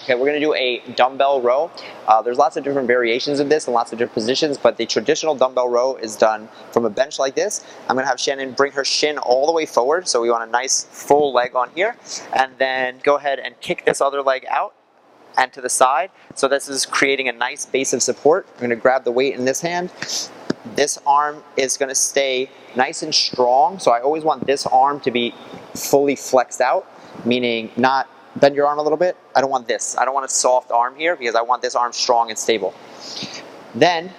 Okay, we're going to do a dumbbell row. There's lots of different variations of this and lots of different positions, but the traditional dumbbell row is done from a bench like this. I'm going to have Shannon bring her shin all the way forward, so we want a nice full leg on here, and then go ahead and kick this other leg out and to the side. So this is creating a nice base of support. I'm going to grab the weight in this hand. This arm is going to stay nice and strong, so I always want this arm to be fully flexed out, meaning not bend your arm a little bit. I don't want this. I don't want a soft arm here because I want this arm strong and stable. Then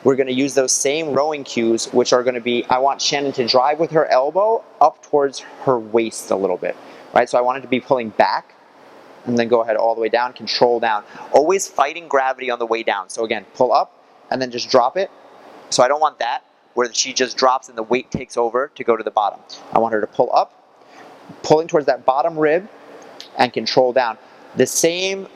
we're going to use those same rowing cues, which are going to be, I want Shannon to drive with her elbow up towards her waist a little bit, right? So I want it to be pulling back and then go ahead all the way down, control down. Always fighting gravity on the way down. So again, pull up and then just drop it. So I don't want that where she just drops and the weight takes over to go to the bottom. I want her to pull up, pulling towards that bottom rib, and control down. The same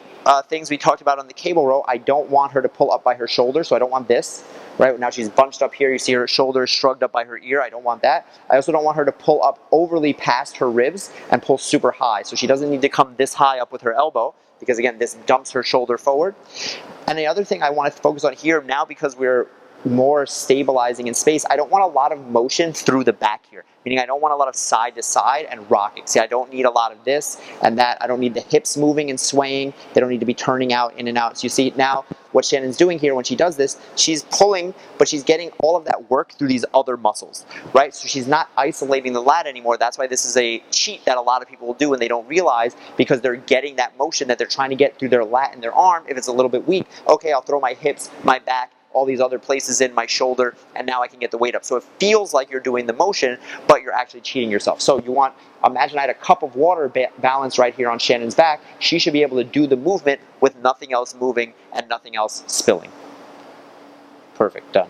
things we talked about on the cable row, I don't want her to pull up by her shoulder, so I don't want this. Right now she's bunched up here, you see her shoulders shrugged up by her ear, I don't want that. I also don't want her to pull up overly past her ribs and pull super high, so she doesn't need to come this high up with her elbow, because again, this dumps her shoulder forward. And the other thing I want to focus on here, now because we're more stabilizing in space, I don't want a lot of motion through the back here, meaning I don't want a lot of side to side and rocking. See, I don't need a lot of this and that. I don't need the hips moving and swaying. They don't need to be turning out in and out. So you see now what Shannon's doing here when she does this, she's pulling, but she's getting all of that work through these other muscles, right? So she's not isolating the lat anymore. That's why this is a cheat that a lot of people will do and they don't realize, because they're getting that motion that they're trying to get through their lat and their arm. If it's a little bit weak, okay, I'll throw my hips, my back, all these other places in my shoulder, and now I can get the weight up. So it feels like you're doing the motion, but you're actually cheating yourself. So you want, imagine I had a cup of water balanced right here on Shannon's back. She should be able to do the movement with nothing else moving and nothing else spilling. Perfect, done.